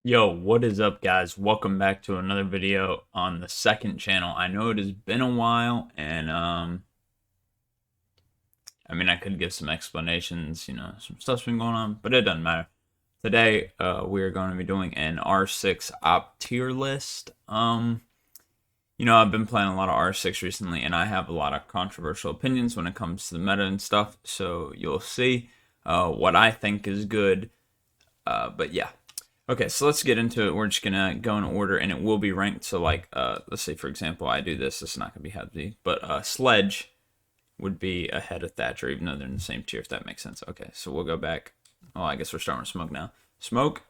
Yo, what is up, guys? Welcome back to another video on the second channel. I know it has been a while, and I mean, I could give some explanations, some stuff's been going on, but it doesn't matter. Today, we are going to be doing an R6 op tier list. I've been playing a lot of R6 recently, and I have a lot of controversial opinions when it comes to the meta and stuff, so you'll see what I think is good. But yeah. Okay, so let's get into it. We're just gonna go in order, and it will be ranked. So, like, let's say for example, I do this. This is not gonna be heavy, but Sledge would be ahead of Thatcher, even though they're in the same tier. If that makes sense. Okay, so we'll go back. Well, I guess we're starting with Smoke now. Smoke,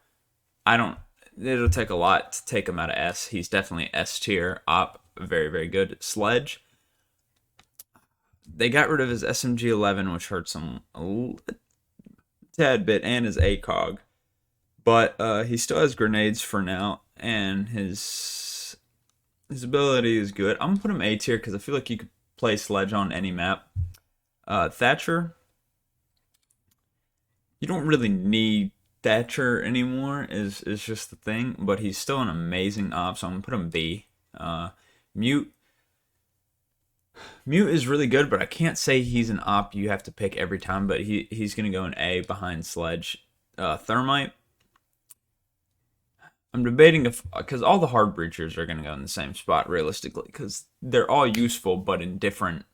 I don't. It'll take a lot to take him out of S. He's definitely S tier op. Very, very good. Sledge. They got rid of his SMG 11, which hurts him a tad bit, and his ACOG. But he still has grenades for now, and his ability is good. I'm gonna put him A tier because I feel like you could play Sledge on any map. Thatcher, you don't really need Thatcher anymore. Is just the thing, but he's still an amazing op, so I'm gonna put him B. Mute. Mute is really good, but I can't say he's an op you have to pick every time. But he's gonna go in A behind Sledge. Thermite. I'm debating if, because all the hard breachers are going to go in the same spot realistically, because they're all useful but in different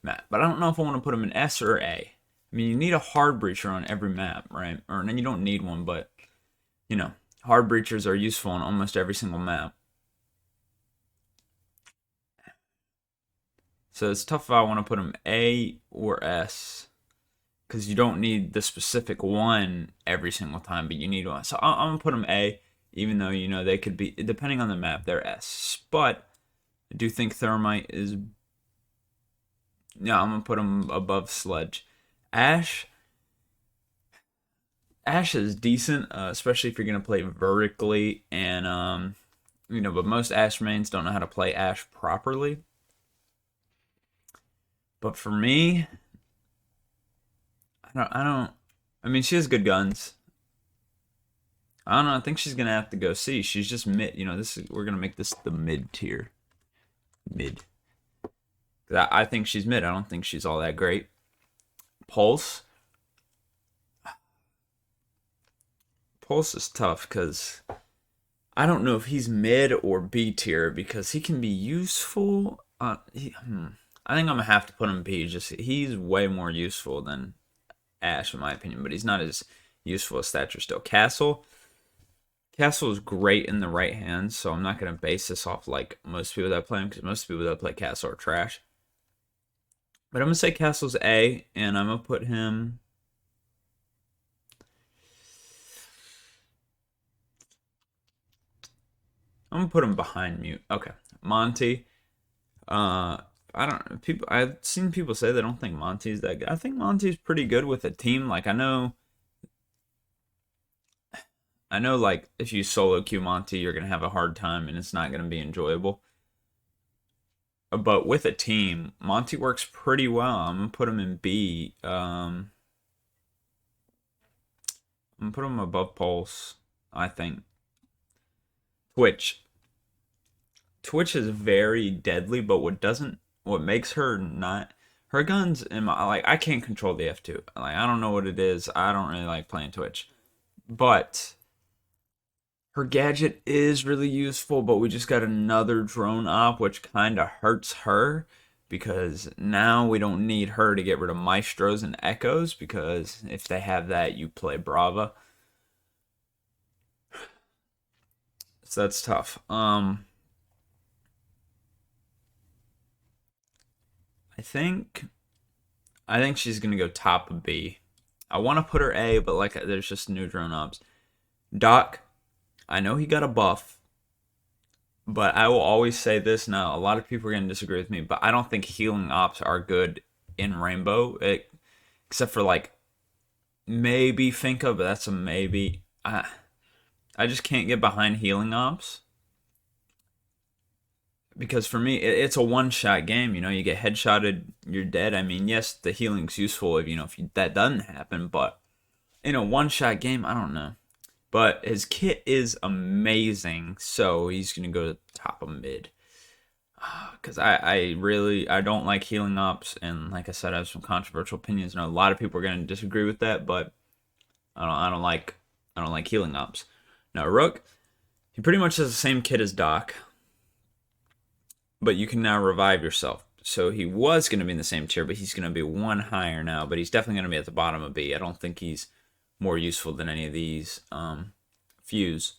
map. But I don't know if I want to put them in S or A. I mean, you need a hard breacher on every map, right? Or then you don't need one, but hard breachers are useful on almost every single map. So it's tough if I want to put them A or S, because you don't need the specific one every single time, but you need one. So I'm gonna put them A. Even though, they could be, depending on the map, they're S. But I do think Thermite is, yeah, I'm going to put him above Sledge. Ash is decent, especially if you're going to play vertically. And, but most Ash mains don't know how to play Ash properly. But for me, I mean, she has good guns. I don't know. I think she's gonna have to go C. She's just mid. We're gonna make this the mid tier. Mid. I think she's mid. I don't think she's all that great. Pulse. Pulse is tough because I don't know if he's mid or B tier because he can be useful. I think I'm gonna have to put him B. Just he's way more useful than Ash in my opinion, but he's not as useful as Thatcher still. Castle. Castle is great in the right hands, so I'm not going to base this off like most people that play him, because most people that play Castle are trash. But I'm going to say Castle's A, and I'm going to put him... I'm going to put him behind Mute. Okay. Monty. I don't know. I've seen people say they don't think Monty's that good. I think Monty's pretty good with a team. Like, I know like if you solo queue Monty, you're gonna have a hard time and it's not gonna be enjoyable. But with a team, Monty works pretty well. I'm gonna put him in B. I'm gonna put him above Pulse, I think. Twitch. Twitch is very deadly, but what makes her not, her guns in my, like, I can't control the F2. Like, I don't know what it is. I don't really like playing Twitch. But her gadget is really useful, but we just got another drone op, which kind of hurts her because now we don't need her to get rid of Maestros and Echoes, because if they have that, you play Brava. So that's tough. I think she's gonna go top of B. I want to put her A, but like there's just new drone ops. Doc, I know he got a buff, but I will always say this now. A lot of people are going to disagree with me, but I don't think healing ops are good in Rainbow, except for like maybe Finka, but that's a maybe. I just can't get behind healing ops because for me, it's a one-shot game. You get headshotted, you're dead. I mean, yes, the healing's useful if that doesn't happen, but in a one-shot game, I don't know. But his kit is amazing, so he's gonna go to the top of mid. Because I don't like healing ops, and like I said, I have some controversial opinions, and a lot of people are gonna disagree with that. But I don't like healing ops. Now Rook, he pretty much has the same kit as Doc, but you can now revive yourself. So he was going to be in the same tier, but he's going to be one higher now. But he's definitely going to be at the bottom of B. I don't think he's more useful than any of these. Fuse.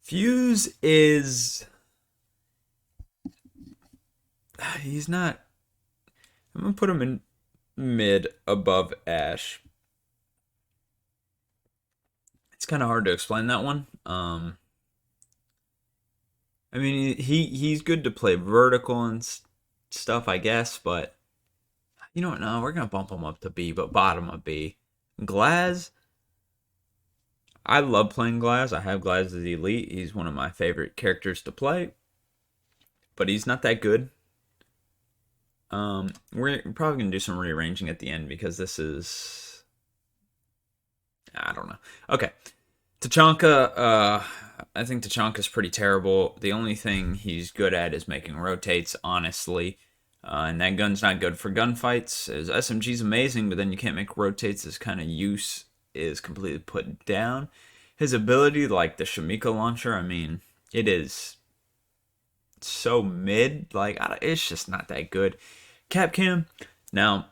Fuse is... He's not... I'm going to put him in mid above Ashe. It's kind of hard to explain that one. I mean, he's good to play vertical and stuff, I guess, but you know what? No, we're gonna bump him up to B, but bottom of B. Glaz, I love playing Glaz. I have Glaz as elite. He's one of my favorite characters to play, but he's not that good. We're probably gonna do some rearranging at the end because this is, I don't know. Okay, Tachanka, I think Tachanka's pretty terrible. The only thing he's good at is making rotates, honestly. And that gun's not good for gunfights. His SMG's amazing, but then you can't make rotates. His kind of use is completely put down. His ability, like the Shamika launcher, I mean, it is so mid. Like, it's just not that good. Capcam, now,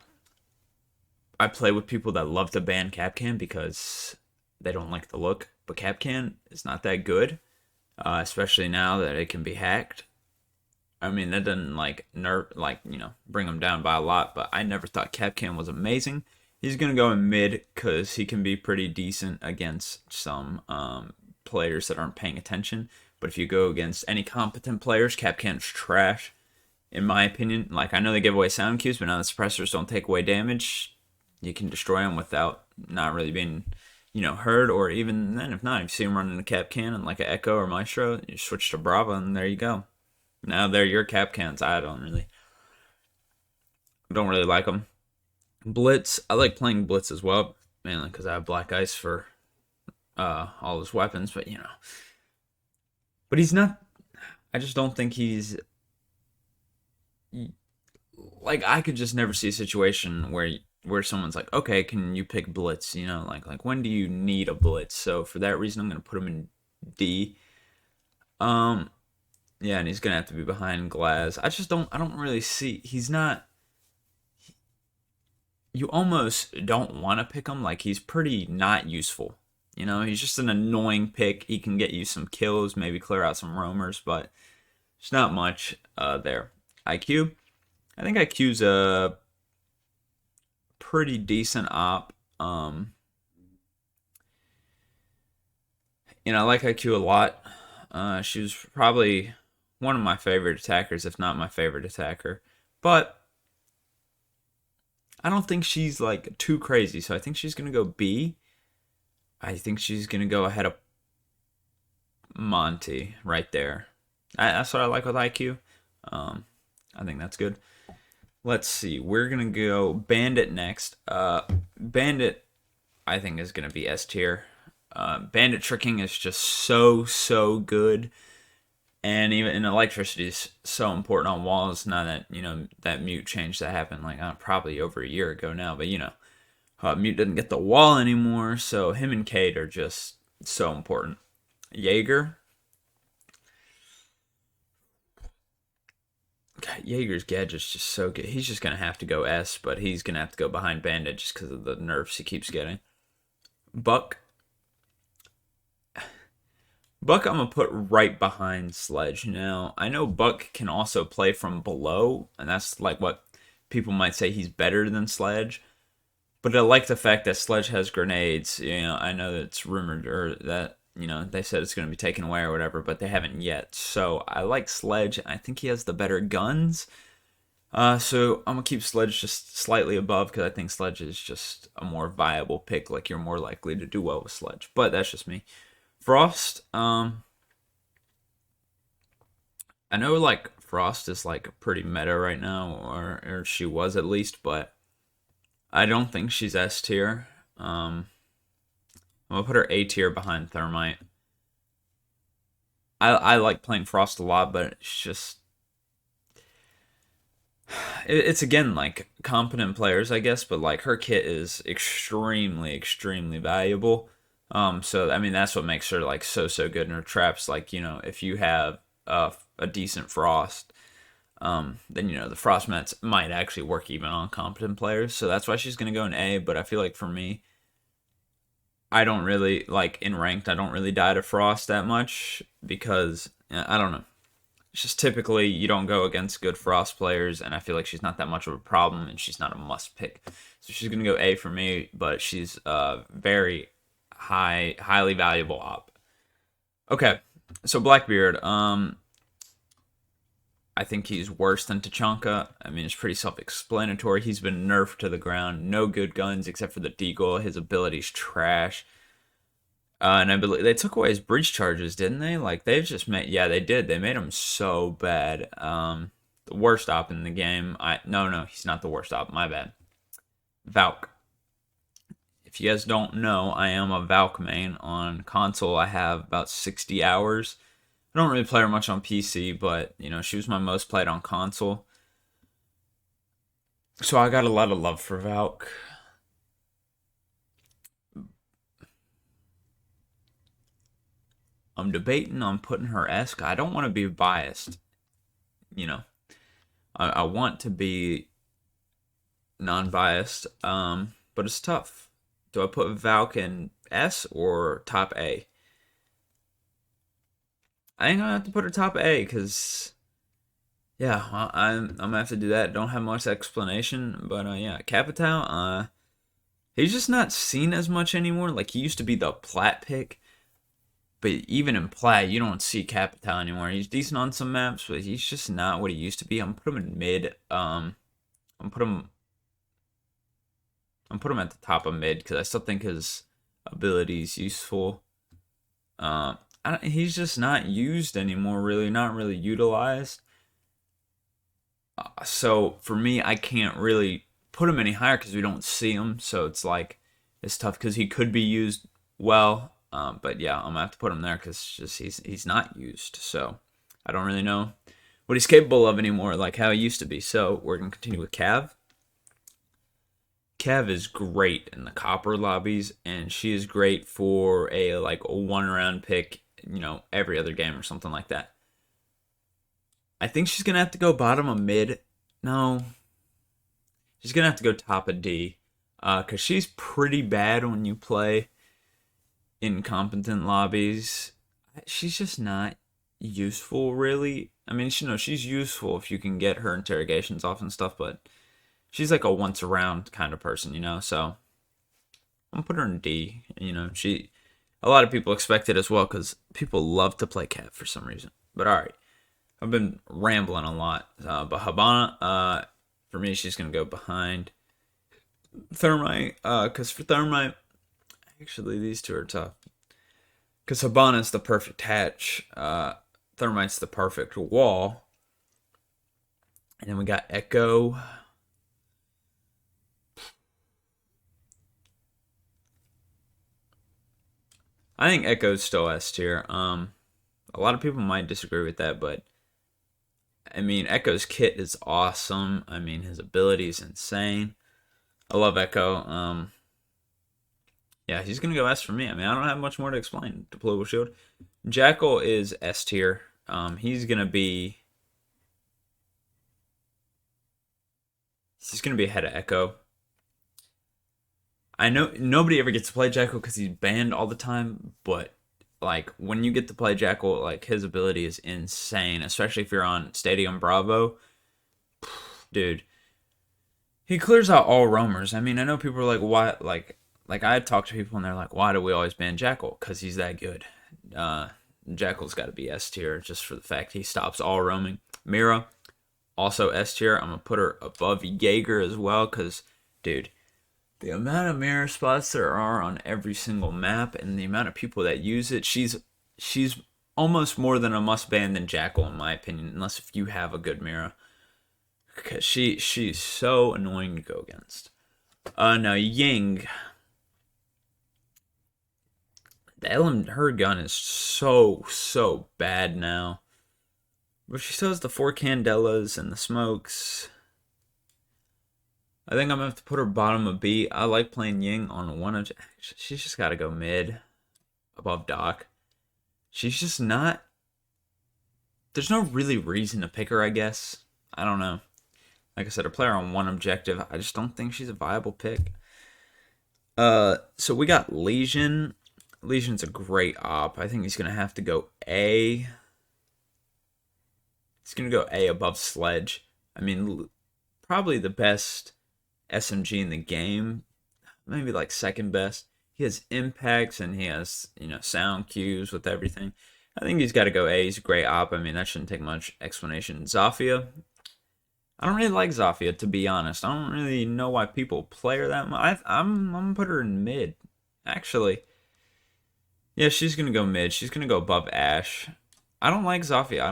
I play with people that love to ban Capcam because they don't like the look. But Capcan is not that good, especially now that it can be hacked. I mean, that doesn't bring him down by a lot, but I never thought Capcan was amazing. He's gonna go in mid because he can be pretty decent against some players that aren't paying attention. But if you go against any competent players, Capcan's trash, in my opinion. Like, I know they give away sound cues, but now the suppressors don't take away damage. You can destroy them without not really being, heard, or even then, if not, if you see them running a Capcan and like an Echo or Maestro, you switch to Brava, and there you go. Now they're your Capcans. I don't really like them. Blitz, I like playing Blitz as well, mainly because I have Black Ice for all his weapons, but but he's not. I just don't think he's like, I could just never see a situation where someone's like, okay, can you pick Blitz? Like when do you need a Blitz? So for that reason, I'm gonna put him in D. Yeah, and he's gonna have to be behind Glaz. I don't really see. He's not. You almost don't want to pick him. Like, he's pretty not useful. He's just an annoying pick. He can get you some kills, maybe clear out some roamers, but there's not much there. IQ, I think IQ's a pretty decent op. I like IQ a lot. She was probably one of my favorite attackers, if not my favorite attacker. But I don't think she's like too crazy, so I think she's gonna go B. I think she's gonna go ahead of Monty right there. That's what I like with IQ. I think that's good. Let's see. We're gonna go Bandit next. Bandit, I think, is gonna be S tier. Bandit tricking is just so good, and even electricity is so important on walls. Now that that mute change that happened like probably over a year ago now, but mute doesn't get the wall anymore, so him and Cade are just so important. Jaeger. God, Jaeger's gadget's just so good. He's just gonna have to go S, but he's gonna have to go behind Bandit just because of the nerfs he keeps getting. Buck, I'm gonna put right behind Sledge. Now, I know Buck can also play from below, and that's like what people might say he's better than Sledge. But I like the fact that Sledge has grenades. I know that it's rumored, or that they said it's going to be taken away or whatever, but they haven't yet. So I like Sledge. I think he has the better guns. So I'm going to keep Sledge just slightly above because I think Sledge is just a more viable pick. Like, you're more likely to do well with Sledge. But that's just me. Frost, I know like Frost is like pretty meta right now, or she was at least, but I don't think she's S tier. I'm gonna put her A tier behind Thermite. I like playing Frost a lot, but it's just it's again like competent players, I guess, but like her kit is extremely valuable. So I mean that's what makes her like so good in her traps. Like if you have a decent Frost, then the Frost mats might actually work even on competent players. So that's why she's gonna go in A. But I feel like for me, I don't really like in ranked. I don't really die to Frost that much because I don't know. It's just typically you don't go against good Frost players, and I feel like she's not that much of a problem, and she's not a must pick. So she's gonna go A for me, but she's very highly valuable op. Okay, so Blackbeard, I think he's worse than Tachanka. I mean, it's pretty self-explanatory. He's been nerfed to the ground. No good guns except for the Deagle. His ability's trash. And I believe they took away his bridge charges, didn't they? Like they've just made, yeah, they did. They made him so bad. The worst op in the game. No, he's not the worst op. My bad. Valk. If you guys don't know, I am a Valk main on console. I have about 60 hours. I don't really play her much on PC, but she was my most played on console. So I got a lot of love for Valk. I'm debating on putting her S. I don't want to be biased. I want to be non-biased, but it's tough. Do I put Valk in S or top A? I think I have to put her top A because, yeah, I'm gonna have to do that. Don't have much explanation, but yeah, Capitao, he's just not seen as much anymore. Like he used to be the plat pick, but even in plat, you don't see Capitao anymore. He's decent on some maps, but he's just not what he used to be. I'm gonna put him in mid. I'm put him at the top of mid because I still think his ability is useful. He's just not used anymore, really, not really utilized. So for me, I can't really put him any higher because we don't see him. So it's like it's tough because he could be used well. But yeah, I'm gonna have to put him there because just he's not used. So I don't really know what he's capable of anymore, like how he used to be. So we're gonna continue with Cav. Cav is great in the copper lobbies, and she is great for a one round pick, every other game or something like that. I think she's gonna have to go bottom of mid. No, she's gonna have to go top of D, cause she's pretty bad when you play incompetent lobbies. She's just not useful, really. I mean, she's useful if you can get her interrogations off and stuff, but she's like a once around kind of person, So I'm gonna put her in D. A lot of people expect it as well because people love to play Cat for some reason. But all right, I've been rambling a lot. But Habana, for me, she's gonna go behind Thermite. Because for Thermite, actually these two are tough. Because Habana's the perfect hatch. Thermite's the perfect wall. And then we got Echo. I think Echo's still S tier. A lot of people might disagree with that, but I mean, Echo's kit is awesome. I mean, his ability is insane. I love Echo. Yeah, he's gonna go S for me. I mean, I don't have much more to explain. Deployable shield. Jackal is S tier. He's gonna be ahead of Echo. I know nobody ever gets to play Jackal because he's banned all the time, but like when you get to play Jackal, like his ability is insane, especially if you're on Stadium Bravo. Dude, he clears out all roamers. I mean, I know people are like, why? Like I talk to people and they're like, why do we always ban Jackal? Because he's that good. Jackal's got to be S tier just for the fact he stops all roaming. Mira, also S tier. I'm gonna put her above Jaeger as well because, dude, the amount of mirror spots there are on every single map and the amount of people that use it, she's almost more than a must ban than Jackal in my opinion, unless if you have a good mirror. Because she's so annoying to go against. Now Ying. Her gun is so bad now. But she still has the 4 candelas and the smokes. I think I'm gonna have to put her bottom of B. I like playing Ying on one of. She's just gotta go mid, above Doc. She's just not. There's no really reason to pick her, I guess. I don't know. Like I said, a player on one objective. I just don't think she's a viable pick. So we got Lesion. Legion's a great op. I think he's gonna have to go A. He's gonna go A above Sledge. I mean, probably the best SMG in the game. Maybe like second best. He has impacts and he has, sound cues with everything. I think he's got to go A. He's a great op. I mean, that shouldn't take much explanation. Zofia. I don't really like Zofia, to be honest. I don't really know why people play her that much. I'm going to put her in mid, actually. Yeah, she's going to go mid. She's going to go above Ash. I don't like Zofia.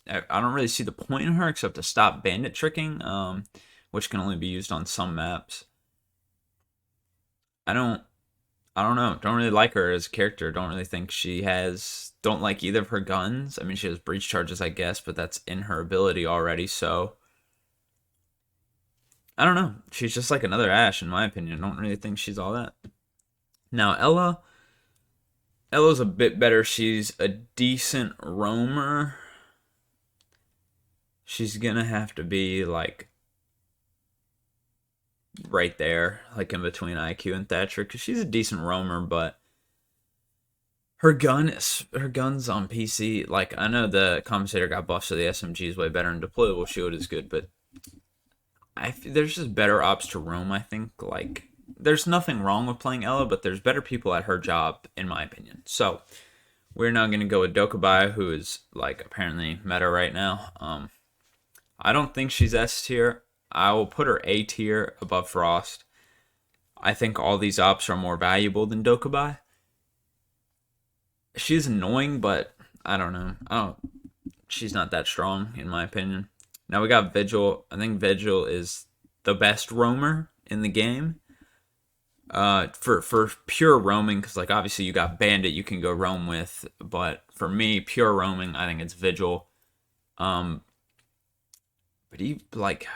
I don't really see the point in her except to stop bandit tricking, which can only be used on some maps. I don't know. Don't really like her as a character. Don't really think she has. Don't like either of her guns. I mean, she has breach charges, I guess, but that's in her ability already. So I don't know. She's just like another Ash, in my opinion. I don't really think she's all that. Now Ella's a bit better. She's a decent roamer. She's gonna have to be like right there, like in between IQ and Thatcher, because she's a decent roamer, but her gun's on PC. Like, I know the commentator got buffed, so the SMG is way better, and deployable shield is good, but there's just better ops to roam. I think like there's nothing wrong with playing Ella, but there's better people at her job, in my opinion. So we're now gonna go with Dokkaebi, who is like apparently meta right now. I don't think she's S tier. I will put her A tier above Frost. I think all these ops are more valuable than Dokkaebi. She's annoying, but I don't know. She's not that strong, in my opinion. Now we got Vigil. I think Vigil is the best roamer in the game. For pure roaming, because like obviously you got Bandit you can go roam with, but for me, pure roaming, I think it's Vigil. But he like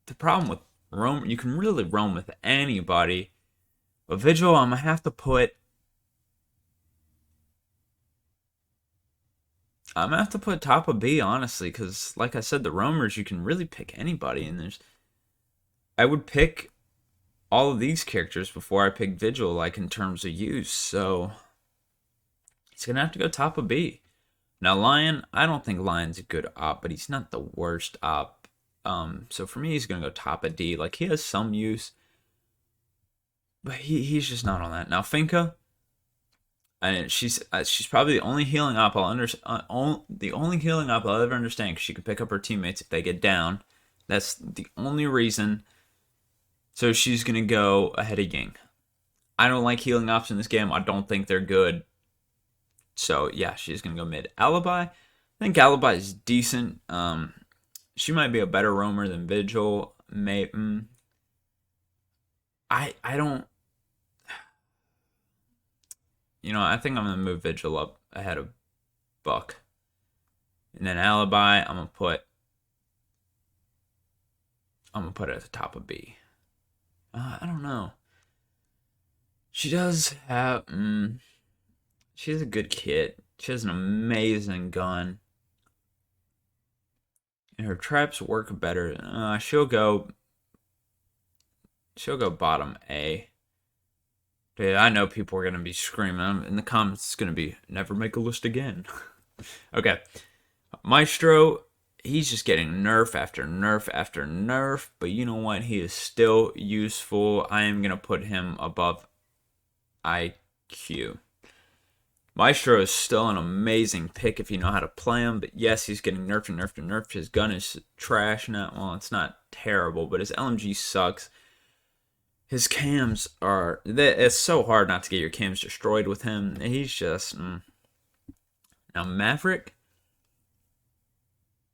the problem with roam, you can really roam with anybody, but Vigil, I'm gonna have to put. I'm gonna have to put top of B, honestly, because like I said, the roamers you can really pick anybody, and I would pick all of these characters before I pick Vigil, like in terms of use. So he's gonna have to go top of B. Now Lion, I don't think Lion's a good op, but he's not the worst op. So for me, he's gonna go top of D. Like he has some use, but he's just not on that. Now Finka, and she's probably the only healing op the only healing op I'll ever understand, because she can pick up her teammates if they get down. That's the only reason. So she's gonna go ahead of Ying. I don't like healing ops in this game. I don't think they're good. So yeah, she's gonna go mid. Alibi, I think Alibi is decent. She might be a better roamer than Vigil. I don't. I think I'm gonna move Vigil up ahead of Buck, and then Alibi I'm gonna put it at the top of B. I don't know. She does have. She has a good kit. She has an amazing gun. And her traps work better. She'll go bottom A. Dude, I know people are gonna be screaming in the comments. It's gonna be never make a list again. Okay, Maestro. He's just getting nerf after nerf after nerf. But you know what? He is still useful. I am gonna put him above IQ. Maestro is still an amazing pick if you know how to play him, but yes, he's getting nerfed and nerfed and nerfed. His gun is trash now. Well, it's not terrible, but his LMG sucks. His cams are. It's so hard not to get your cams destroyed with him. He's just. Now, Maverick.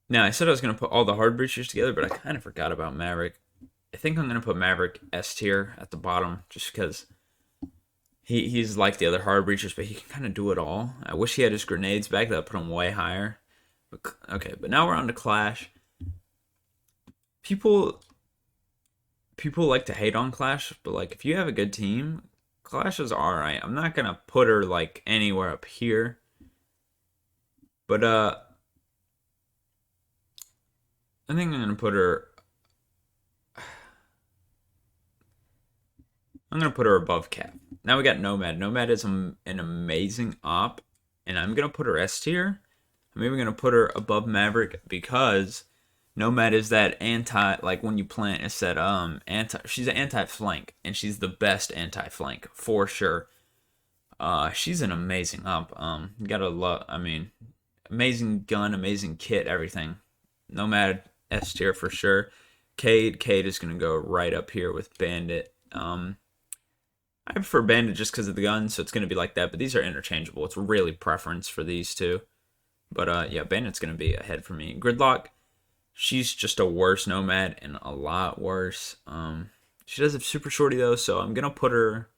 Now, I said I was going to put all the hard breachers together, but I kind of forgot about Maverick. I think I'm going to put Maverick S tier at the bottom, just because He's like the other hard breachers, but he can kind of do it all. I wish he had his grenades back. That would put him way higher. Okay, but now we're on to Clash. People people like to hate on Clash, but like if you have a good team, Clash is alright. I'm not gonna put her like anywhere up here. But I think I'm gonna put her above Cap. Now we got Nomad. Nomad is an amazing op, and I'm gonna put her S tier. I'm even gonna put her above Maverick because Nomad is that anti, like when you plant, it's that anti. She's an anti flank, and she's the best anti flank for sure. She's an amazing op. You gotta love. I mean, amazing gun, amazing kit, everything. Nomad S tier for sure. Cade is gonna go right up here with Bandit. I prefer Bandit just because of the gun, so it's gonna be like that. But these are interchangeable. It's really preference for these two. But yeah, Bandit's gonna be ahead for me. Gridlock, she's just a worse Nomad and a lot worse. She does have super shorty though, so I'm gonna put her.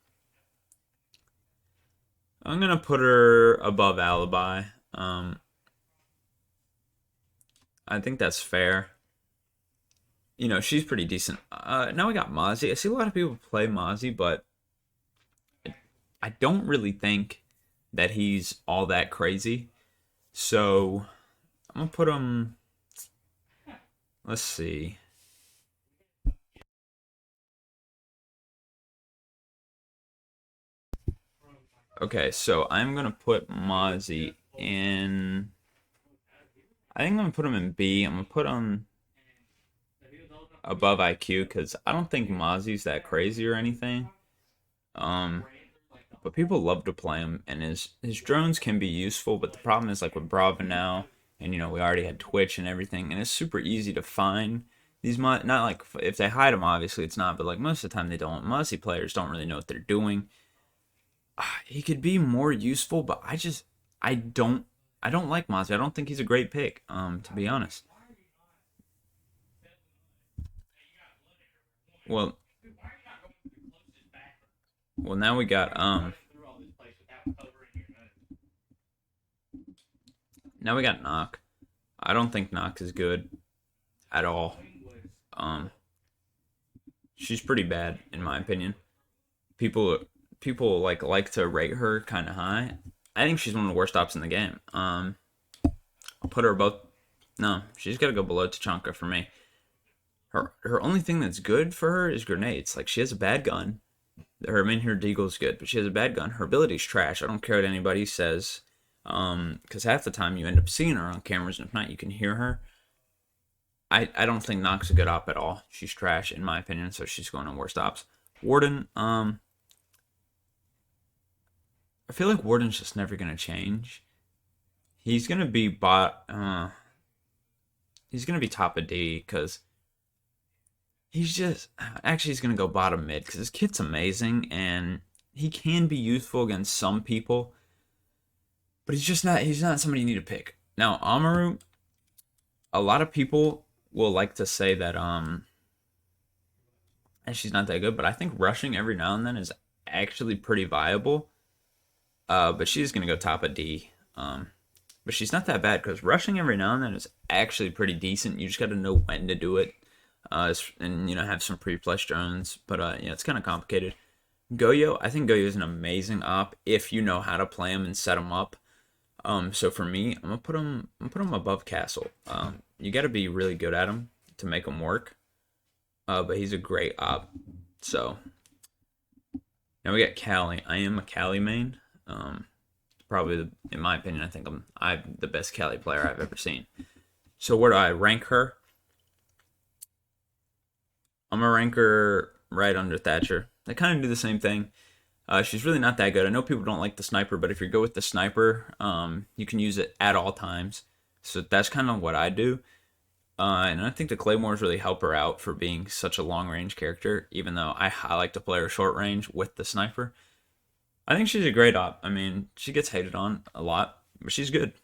I'm gonna put her above Alibi. I think that's fair. You know, she's pretty decent. Now we got Mozzie. I see a lot of people play Mozzie, but I don't really think that he's all that crazy. So I'm gonna put him. Let's see. Okay, so I'm gonna put Mozzie in. I think I'm gonna put him in B. I'm gonna put him above IQ because I don't think Mozzie's that crazy or anything. Um, but people love to play him, and his drones can be useful. But the problem is like with Brava now, and you know we already had Twitch and everything, and it's super easy to find these not like if they hide them, obviously it's not, but like most of the time they don't. Mozzie players don't really know what they're doing. He could be more useful, but I don't I don't like Mozzie. I don't think he's a great pick. To be honest. Well, now we got Knock. I don't think Knock is good at all. Um, she's pretty bad in my opinion. People people like to rate her kind of high. I think she's one of the worst ops in the game. I'll put her above. No, she's got to go below Tachanka for me. Her only thing that's good for her is grenades. Like she has a bad gun. Her main here Deagle's good, but she has a bad gun. Her ability's trash. I don't care what anybody says. Because half the time you end up seeing her on cameras, and if not, you can hear her. I don't think Nox a good op at all. She's trash in my opinion, so she's going on worst ops. Warden, I feel like Warden's just never gonna change. He's gonna be he's gonna be top of D because he's just actually he's gonna go bottom mid because his kit's amazing and he can be useful against some people, but he's not somebody you need to pick. Now Amaru, a lot of people will like to say that and she's not that good, but I think rushing every now and then is actually pretty viable. But she's gonna go top of D. But she's not that bad because rushing every now and then is actually pretty decent. You just got to know when to do it, and you know have some pre-flush drones. But yeah, it's kind of complicated. Goyo, I think Goyo is an amazing op if you know how to play him and set him up. So for me, I'm gonna put him above Castle. You got to be really good at him to make him work. But he's a great op. So now we got Callie. I am a Callie main. Probably in my opinion, I think I'm the best Callie player I've ever seen. So where do I rank her? I'm gonna rank her right under Thatcher. They kind of do the same thing. She's really not that good. I know people don't like the sniper, but if you go with the sniper, you can use it at all times. So that's kind of what I do. And I think the Claymores really help her out for being such a long range character, even though I like to play her short range with the sniper. I think she's a great op. I mean, she gets hated on a lot, but she's good.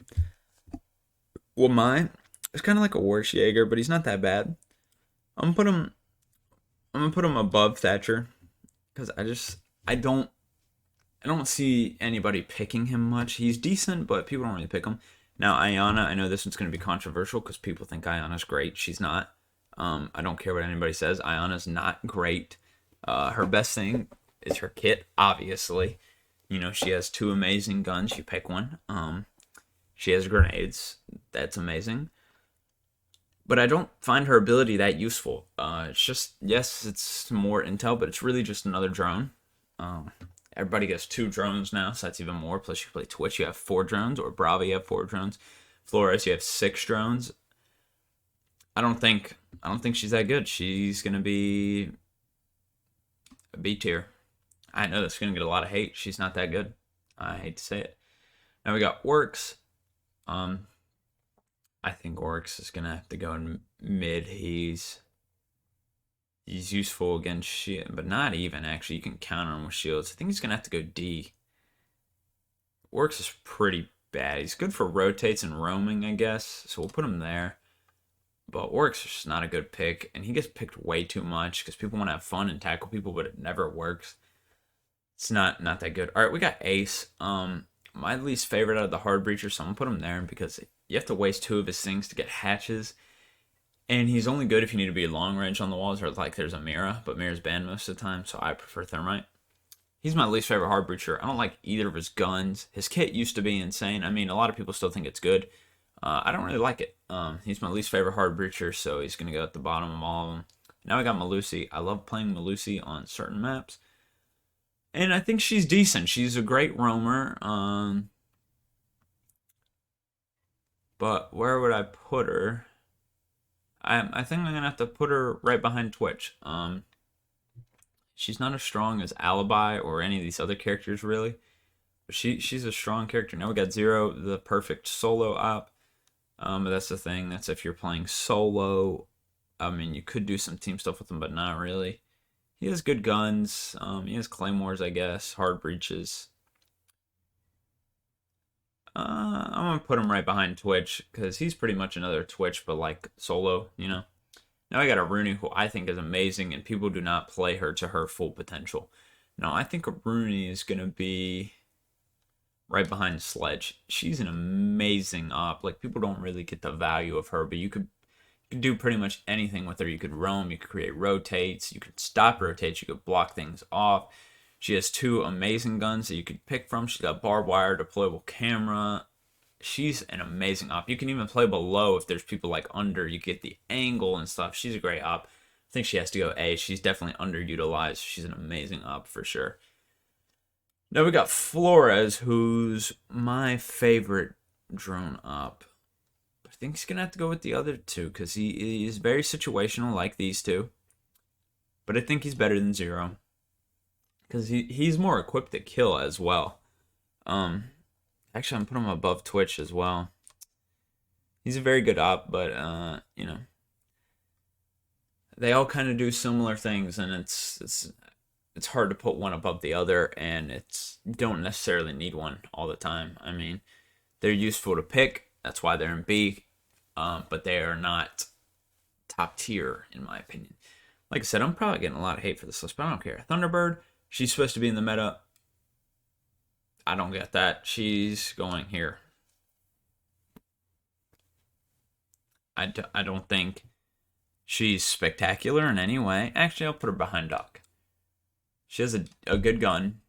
Well, mine is kind of like a worse Jaeger, but he's not that bad. I'm gonna put him. I'm gonna put him above Thatcher because I don't. I don't see anybody picking him much. He's decent, but people don't really pick him. Now, Ayana, I know this one's going to be controversial because people think Ayana's great. She's not. I don't care what anybody says. Ayana's not great. Her best thing is her kit, obviously. You know, she has 2 amazing guns. You pick one. She has grenades. That's amazing. But I don't find her ability that useful. It's just, yes, it's more intel, but it's really just another drone. Everybody gets 2 drones now, so that's even more. Plus, you play Twitch, you have 4 drones, or Bravo, you have 4 drones. Flores, you have 6 drones. I don't think she's that good. She's gonna be a B tier. I know that's gonna get a lot of hate. She's not that good. I hate to say it. Now we got Orcs. I think Orcs is gonna have to go in mid. He's useful against shield, but not even actually. You can counter him with shields. I think he's gonna have to go D. Orcs is pretty bad. He's good for rotates and roaming, I guess. So we'll put him there. But Orcs is just not a good pick, and he gets picked way too much because people want to have fun and tackle people, but it never works. It's not that good. All right, we got Ace. My least favorite out of the hard breacher, so I'm gonna put him there because you have to waste 2 of his things to get hatches. And he's only good if you need to be long range on the walls or like there's a Mira, but Mira's banned most of the time, so I prefer Thermite. He's my least favorite hard breacher. I don't like either of his guns. His kit used to be insane. I mean, a lot of people still think it's good. I don't really like it. He's my least favorite hard breacher, so he's going to go at the bottom of all of them. Now I got Melusi. I love playing Melusi on certain maps. And I think she's decent. She's a great roamer. But where would I put her? I think I'm going to have to put her right behind Twitch. She's not as strong as Alibi or any of these other characters, really. But she's a strong character. Now we got Zero, the perfect solo op. But that's the thing. That's if you're playing solo. I mean, you could do some team stuff with him, but not really. He has good guns. He has claymores, I guess. Hard breaches. I'm going to put him right behind Twitch because he's pretty much another Twitch, but like solo, you know. Now I got a Rooney who I think is amazing, and people do not play her to her full potential. No, I think a Rooney is going to be right behind Sledge. She's an amazing op. Like, people don't really get the value of her, but you could do pretty much anything with her. You could roam, you could create rotates, you could stop rotates, you could block things off. She has 2 amazing guns that you could pick from. She's got barbed wire, deployable camera. She's an amazing op. You can even play below if there's people like under. You get the angle and stuff. She's a great op. I think she has to go A. She's definitely underutilized. She's an amazing op for sure. Now we got Flores, who's my favorite drone op. I think he's going to have to go with the other 2 because he is very situational like these 2. But I think he's better than Zero because he's more equipped to kill as well. Actually, I'm putting him above Twitch as well. He's a very good op, but, you know, they all kind of do similar things, and it's hard to put one above the other, and you don't necessarily need one all the time. I mean, they're useful to pick. That's why they're in B, but they are not top tier, in my opinion. Like I said, I'm probably getting a lot of hate for this list, but I don't care. Thunderbird, she's supposed to be in the meta. I don't get that. She's going here. I don't think she's spectacular in any way. Actually, I'll put her behind Doc. She has a good gun.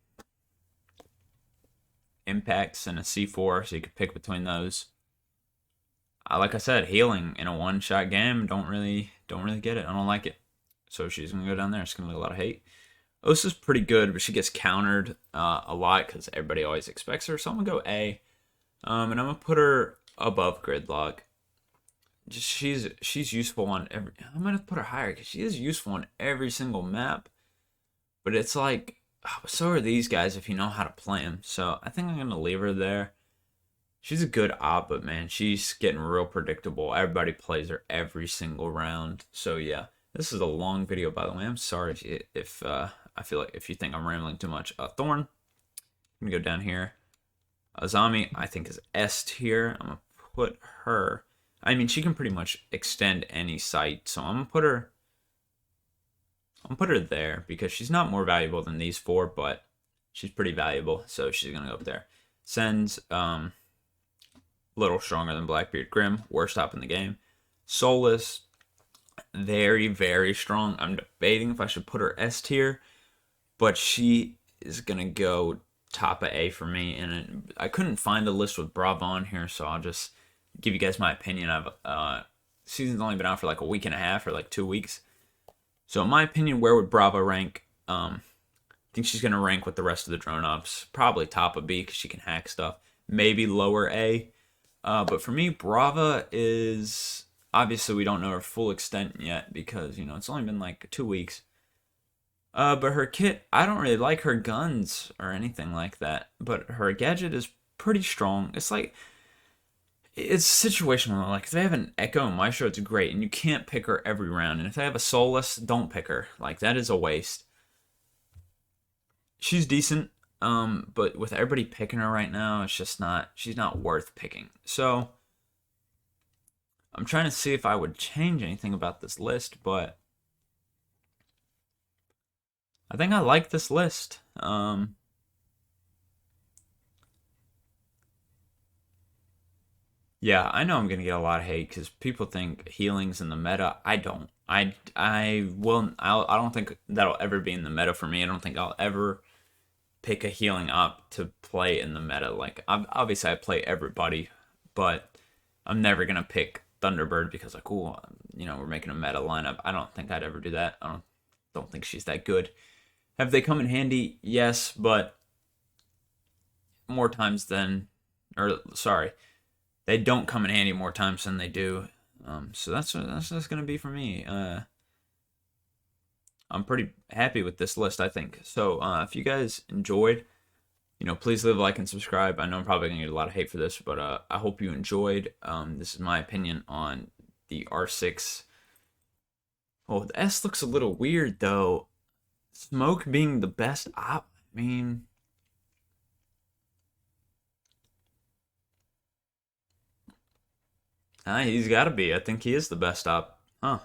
Impacts and a C4, so you could pick between those. Like I said, healing in a one-shot game, don't really get it. I don't like it. So she's going to go down there. It's going to be a lot of hate. Osa's pretty good, but she gets countered a lot because everybody always expects her. So I'm going to go A. And I'm going to put her above Gridlock. Just she's useful on every... I'm going to put her higher because she is useful on every single map. But it's like, so are these guys if you know how to play them. So I think I'm going to leave her there. She's a good op, but man, she's getting real predictable. Everybody plays her every single round. So yeah, this is a long video, by the way. I'm sorry if I feel like if you think I'm rambling too much. Thorn, I'm going to go down here. Azami, I think is S tier. I'm going to put her... I mean, she can pretty much extend any site. So I'm going to put her there because she's not more valuable than these 4, but she's pretty valuable, so she's gonna go up there. Sen's little stronger than Blackbeard. Grim, worst op in the game. Soulless, very, very strong. I'm debating if I should put her S tier, but she is going to go top of A for me. And I couldn't find a list with Brava on here, so I'll just give you guys my opinion. Season's only been out for like a week and a half or like 2 weeks. So in my opinion, where would Brava rank? I think she's going to rank with the rest of the drone ops. Probably top of B because she can hack stuff. Maybe lower A. But for me, Brava is... Obviously, we don't know her full extent yet because, it's only been like 2 weeks. But her kit, I don't really like her guns or anything like that. But her gadget is pretty strong. It's situational. Like, if they have an Echo Maestro, it's great. And you can't pick her every round. And if they have a Soulless, don't pick her. Like, that is a waste. She's decent. But with everybody picking her right now, it's just not... She's not worth picking. So... I'm trying to see if I would change anything about this list, but I think I like this list. Yeah, I know I'm gonna get a lot of hate because people think healing's in the meta. I don't. I don't think that'll ever be in the meta for me. I don't think I'll ever pick a healing up to play in the meta. Like, obviously I play everybody, but I'm never gonna pick Thunderbird because, like, cool, we're making a meta lineup. I don't think I'd ever do that. I don't think she's that good. Have they come in handy? Yes, but more times than, or sorry, they don't come in handy more times than they do. So that's just gonna be for me. I'm pretty happy with this list, I think. So if you guys enjoyed, please leave a like and subscribe. I know I'm probably going to get a lot of hate for this, but I hope you enjoyed. This is my opinion on the R6. Oh, the S looks a little weird, though. Smoke being the best op, I mean... he's got to be. I think he is the best op. Huh.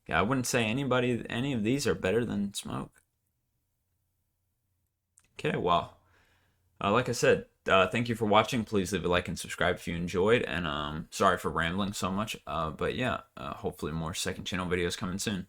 Yeah, I wouldn't say any of these are better than Smoke. Okay, well... like I said, thank you for watching. Please leave a like and subscribe if you enjoyed. And sorry for rambling so much. But yeah, hopefully more second channel videos coming soon.